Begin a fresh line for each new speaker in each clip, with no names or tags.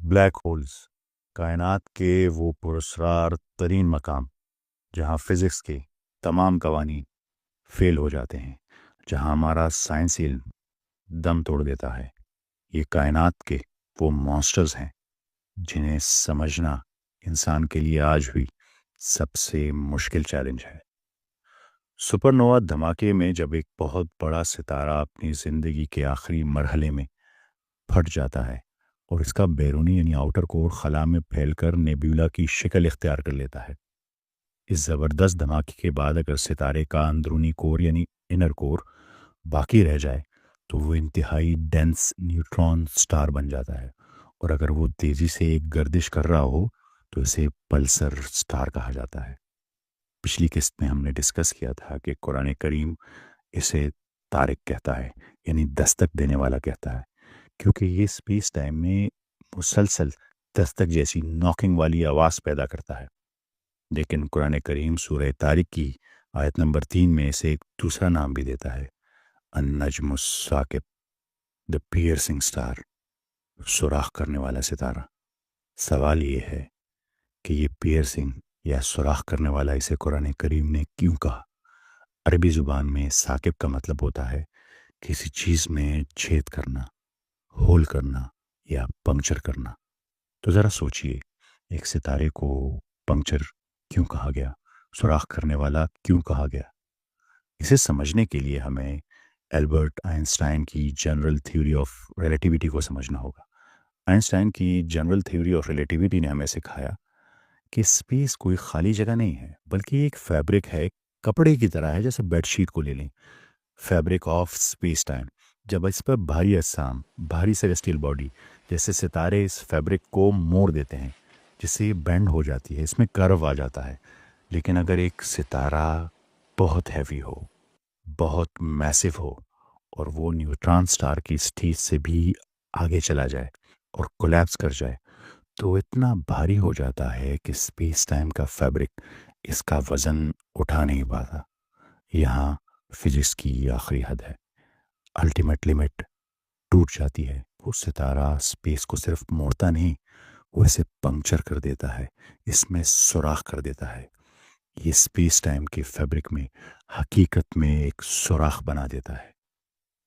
Black holes کائنات کے وہ پراسرار ترین مقام جہاں فزکس کے تمام قوانین فیل ہو جاتے ہیں، جہاں ہمارا سائنسی علم دم توڑ دیتا ہے۔ یہ کائنات کے وہ مانسٹرز ہیں جنہیں سمجھنا انسان کے لیے آج بھی سب سے مشکل چیلنج ہے۔ سپر نووا دھماکے میں جب ایک بہت بڑا ستارہ اپنی زندگی کے آخری مرحلے میں پھٹ جاتا ہے اور اس کا بیرونی یعنی آؤٹر کور خلا میں پھیل کر نیبیولا کی شکل اختیار کر لیتا ہے، اس زبردست دھماکے کے بعد اگر ستارے کا اندرونی کور یعنی انر کور باقی رہ جائے تو وہ انتہائی ڈینس نیوٹران سٹار بن جاتا ہے، اور اگر وہ تیزی سے ایک گردش کر رہا ہو تو اسے پلسر سٹار کہا جاتا ہے۔ پچھلی قسط میں ہم نے ڈسکس کیا تھا کہ قرآن کریم اسے طارق کہتا ہے، یعنی دستک دینے والا کہتا ہے، کیونکہ یہ اسپیس ٹائم میں مسلسل دستک جیسی ناکنگ والی آواز پیدا کرتا ہے۔ لیکن قرآن کریم سورہ طارق کی آیت نمبر 3 میں اسے ایک دوسرا نام بھی دیتا ہے، النجم الثاقب، دا پیئرسنگ سٹار، سوراخ کرنے والا ستارہ۔ سوال یہ ہے کہ یہ پیئرسنگ یا سوراخ کرنے والا اسے قرآن کریم نے کیوں کہا؟ عربی زبان میں ثاقب کا مطلب ہوتا ہے کسی چیز میں چھید کرنا، ہول کرنا یا پنکچر کرنا۔ تو ذرا سوچئے، ایک ستارے کو پنکچر کیوں کہا گیا؟ سوراخ کرنے والا کیوں کہا گیا؟ اسے سمجھنے کے لیے ہمیں البرٹ آئنسٹائن کی جنرل تھیوری آف ریلیٹیوٹی کو سمجھنا ہوگا۔ آئنسٹائن کی جنرل تھیوری آف ریلیٹیوٹی نے ہمیں سکھایا کہ اسپیس کوئی خالی جگہ نہیں ہے، بلکہ ایک فیبرک ہے، کپڑے کی طرح ہے۔ جیسے بیڈ شیٹ کو لے لیں، فیبرک آف اسپیس ٹائم۔ جب اس پر بھاری اجسام، بھاری سیلسٹیل باڈی جیسے ستارے اس فیبرک کو موڑ دیتے ہیں، جس سے یہ بینڈ ہو جاتی ہے، اس میں کرو آ جاتا ہے۔ لیکن اگر ایک ستارہ بہت ہیوی ہو، بہت میسو ہو، اور وہ نیوٹران سٹار کی اسٹیج سے بھی آگے چلا جائے اور کولیپس کر جائے تو اتنا بھاری ہو جاتا ہے کہ اسپیس ٹائم کا فیبرک اس کا وزن اٹھا نہیں پاتا۔ یہاں فزکس کی آخری حد ہے، الٹیمیٹ لمٹ ٹوٹ جاتی ہے۔ وہ ستارہ اسپیس کو صرف موڑتا نہیں، وہ اسے پنکچر کر دیتا ہے، اس میں سوراخ کر دیتا ہے۔ یہ اسپیس ٹائم کے فیبرک میں حقیقت میں ایک سوراخ بنا دیتا ہے،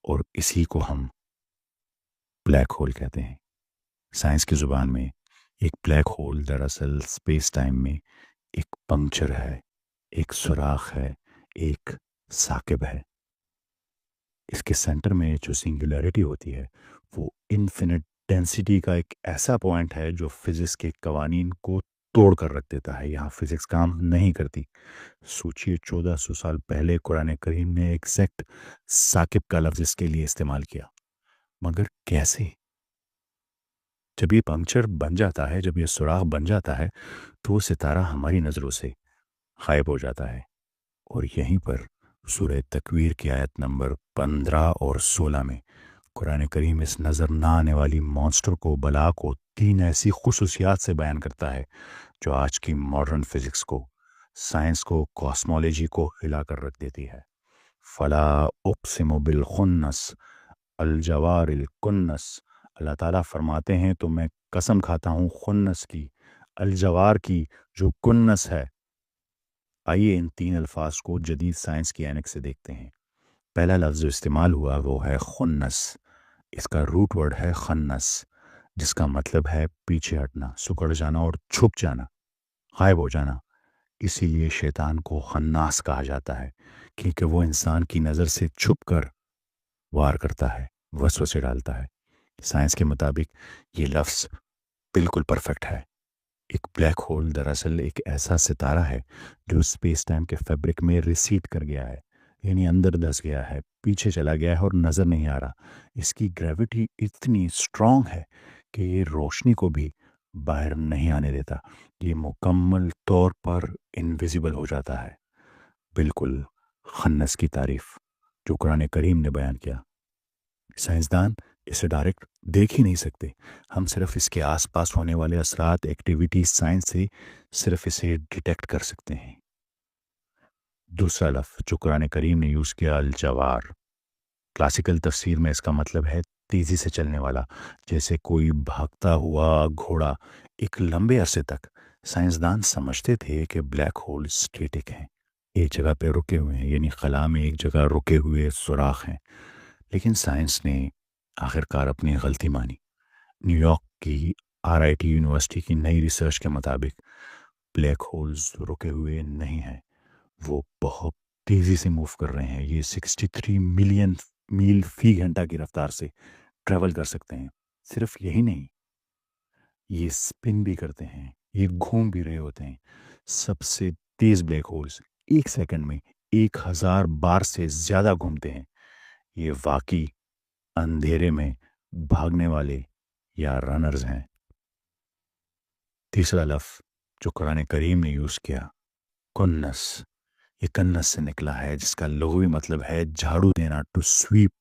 اور اسی کو ہم بلیک ہول کہتے ہیں۔ سائنس کی زبان میں ایک بلیک ہول دراصل اسپیس ٹائم میں ایک پنکچر ہے، ایک سوراخ ہے، ایک ثاقب ہے۔ اس کے سینٹر میں جو سنگولیرٹی ہوتی ہے وہ انفینٹ ڈینسٹی کا ایک ایسا پوائنٹ ہے جو فزکس کے قوانین کو توڑ کر رکھ دیتا ہے۔ یہاں فزکس کام نہیں کرتی۔ سوچئے 1400 سال پہلے قرآن کریم نے ایگزیکٹ ثاقب کا لفظ اس کے لیے استعمال کیا، مگر کیسے؟ جب یہ پنکچر بن جاتا ہے، جب یہ سوراخ بن جاتا ہے تو وہ ستارہ ہماری نظروں سے غائب ہو جاتا ہے، اور یہیں پر سورہ تکویر کی آیت نمبر 15 اور 16 میں قرآن کریم اس نظر نہ آنے والی مانسٹر کو، بلا کو، 3 ایسی خصوصیات سے بیان کرتا ہے جو آج کی ماڈرن فزکس کو، سائنس کو، کاسمولوجی کو ہلا کر رکھ دیتی ہے۔ فلا اقسم بالخنس الجوار الکنس، اللہ تعالیٰ فرماتے ہیں تو میں قسم کھاتا ہوں خنس کی، الجوار کی جو کنس ہے۔ آئیے ان 3 الفاظ کو جدید سائنس کی عینک سے دیکھتے ہیں۔ پہلا لفظ جو استعمال ہوا وہ ہے خنس۔ اس کا روٹ ورڈ ہے خنس، جس کا مطلب ہے پیچھے ہٹنا، سکڑ جانا اور چھپ جانا، غائب ہو جانا۔ اسی لیے شیطان کو خناس کہا جاتا ہے، کیونکہ وہ انسان کی نظر سے چھپ کر وار کرتا ہے، وسوسے ڈالتا ہے۔ سائنس کے مطابق یہ لفظ بالکل پرفیکٹ ہے۔ ایک بلیک ہول دراصل ایک ایسا ستارہ ہے جو اسپیس ٹائم کے فیبرک میں ریسیڈ کر گیا ہے، یعنی اندر دھس گیا ہے، پیچھے چلا گیا ہے اور نظر نہیں آ رہا۔ اس کی گریوٹی اتنی اسٹرانگ ہے کہ یہ روشنی کو بھی باہر نہیں آنے دیتا، یہ مکمل طور پر انویزیبل ہو جاتا ہے۔ بالکل خنس کی تعریف جو قرآن کریم نے بیان کیا۔ سائنسدان اسے ڈائریکٹ دیکھ ہی نہیں سکتے، ہم صرف اس کے آس پاس ہونے والے اثرات، ایکٹیویٹی، سائنس سے صرف اسے ڈیٹیکٹ کر سکتے ہیں۔ دوسرا لفظ جو قرآن کریم نے یوز کیا، الجوار، کلاسیکل تفسیر میں اس کا مطلب ہے تیزی سے چلنے والا، جیسے کوئی بھاگتا ہوا گھوڑا۔ ایک لمبے عرصے تک سائنسدان سمجھتے تھے کہ بلیک ہول اسٹیٹک ہیں، ایک جگہ پہ رکے ہوئے ہیں، یعنی خلا میں ایک جگہ رکے ہوئے سوراخ ہیں۔ لیکن سائنس نے آخر کار اپنی غلطی مانی۔ نیو یارک کی RIT یونیورسٹی کی نئی ریسرچ کے مطابق بلیک ہولز رکے ہوئے نہیں ہیں، وہ بہت تیزی سے موو کر رہے ہیں۔ یہ 63 ملین میل فی گھنٹہ کی رفتار سے ٹریول کر سکتے ہیں۔ صرف یہی نہیں، یہ اسپن بھی کرتے ہیں، یہ گھوم بھی رہے ہوتے ہیں۔ سب سے تیز بلیک ہولز ایک سیکنڈ میں 1000 بار سے زیادہ گھومتے ہیں۔ یہ واقعی اندھیرے میں بھاگنے والے یا رنرز ہیں۔ تیسرا لفظ جو قرآن کریم نے یوز کیا، کنس، یہ کنس سے نکلا ہے، جس کا لغوی مطلب ہے جھاڑو دینا، ٹو سویپ۔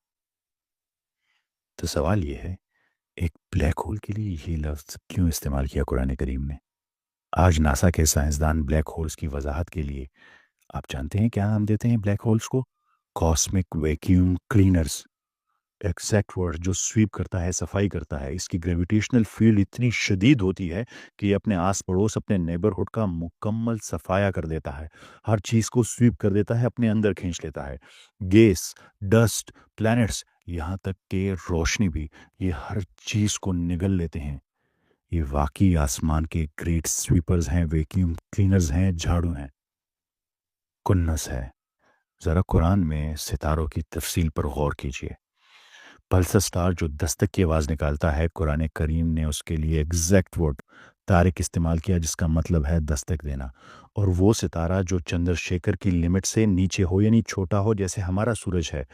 تو سوال یہ ہے، ایک بلیک ہول کے لیے یہ لفظ کیوں استعمال کیا قرآن کریم نے؟ آج ناسا کے سائنسدان بلیک ہولز کی وضاحت کے لیے، آپ جانتے ہیں کیا نام دیتے ہیں بلیک ہولز کو؟ Cosmic vacuum cleaners. Exact word, جو سویپ کرتا ہے، صفائی کرتا ہے۔ اس کی گریویٹیشنل فیلڈ اتنی شدید ہوتی ہے کہ یہ اپنے آس پڑوس، اپنے نیبرہڈ کا مکمل صفایا کر دیتا ہے، ہر چیز کو سویپ کر دیتا ہے، اپنے اندر کھینچ لیتا ہے، گیس، ڈسٹ، پلانٹس، یہاں تک کہ روشنی بھی، یہ ہر چیز کو نگل لیتے ہیں۔ یہ واقعی آسمان کے گریٹ سویپرز ہیں، ویکیوم کلینرز ہیں، جھاڑو ہیں۔ کنس ہے۔ ذرا قرآن میں ستاروں کی تفصیل پر غور کیجیے۔ پلسر سٹار جو دستک کی آواز نکالتا ہے، قرآن کریم نے اس کے لیے ایگزیکٹ ورڈ تارک استعمال کیا، جس کا مطلب ہے دستک دینا۔ اور وہ ستارہ جو چندر شیکر کی لمٹ سے نیچے ہو، یعنی چھوٹا ہو، جیسے ہمارا سورج ہے،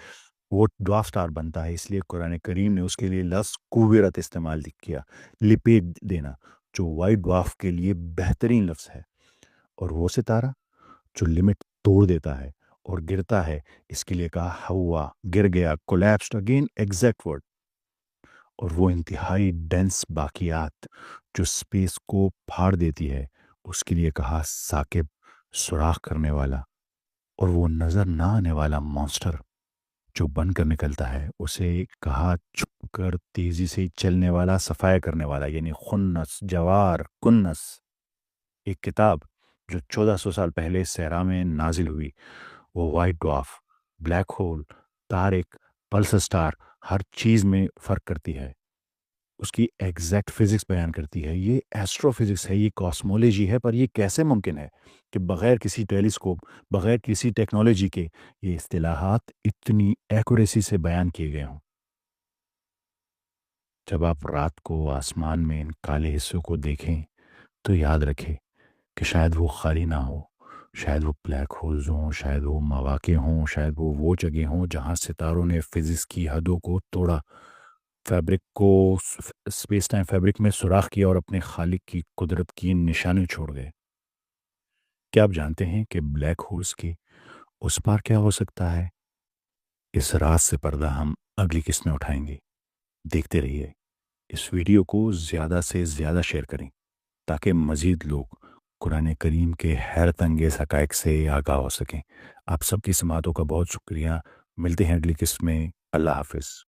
وہ ڈوارف سٹار بنتا ہے۔ اس لیے قرآن کریم نے اس کے لیے لفظ کویرت استعمال کیا، لپیٹ دینا، جو وائٹ ڈوارف کے لیے بہترین لفظ ہے۔ اور وہ ستارہ جو لمٹ توڑ دیتا ہے اور گرتا ہے، اس کے لیے کہا ہوا، گر گیا، کولیپسڈ، اگین ایگزیکٹ ورڈ۔ اور وہ انتہائی ڈینس باقیات جو سپیس کو پھاڑ دیتی ہے، اس کے لیے کہا ثاقب، سوراخ کرنے والا۔ اور وہ نظر نہ آنے والا مانسٹر جو بن کر نکلتا ہے، اسے کہا چھپ کر تیزی سے چلنے والا، صفایا کرنے والا، یعنی خنس، جوار، کنس۔ ایک کتاب جو 1400 سال پہلے صحرا میں نازل ہوئی، وہ وائٹ ڈوارف، بلیک ہول، تارک، پلسر سٹار، ہر چیز میں فرق کرتی ہے، اس کی ایگزیکٹ فزکس بیان کرتی ہے۔ یہ ایسٹرو فزکس ہے، یہ کاسمولوجی ہے۔ پر یہ کیسے ممکن ہے کہ بغیر کسی ٹیلیسکوپ، بغیر کسی ٹیکنالوجی کے، یہ اصطلاحات اتنی ایکوریسی سے بیان کیے گئے ہوں؟ جب آپ رات کو آسمان میں ان کالے حصوں کو دیکھیں تو یاد رکھیں کہ شاید وہ خالی نہ ہو، شاید وہ بلیک ہولز ہوں، شاید وہ مواقع ہوں، شاید وہ جگہ ہوں جہاں ستاروں نے فزکس کی حدوں کو توڑا، فیبرک کو، اسپیس ٹائم فیبرک میں سوراخ کیا اور اپنے خالق کی قدرت کی نشانی چھوڑ گئے۔ کیا آپ جانتے ہیں کہ بلیک ہولز کی اس پار کیا ہو سکتا ہے؟ اس راز سے پردہ ہم اگلی قسط میں اٹھائیں گے۔ دیکھتے رہیے، اس ویڈیو کو زیادہ سے زیادہ شیئر کریں تاکہ مزید لوگ قرآن کریم کے حیرت انگیز حقائق سے آگاہ ہو سکیں۔ آپ سب کی سماعتوں کا بہت شکریہ۔ ملتے ہیں اگلی قسط میں۔ اللہ حافظ۔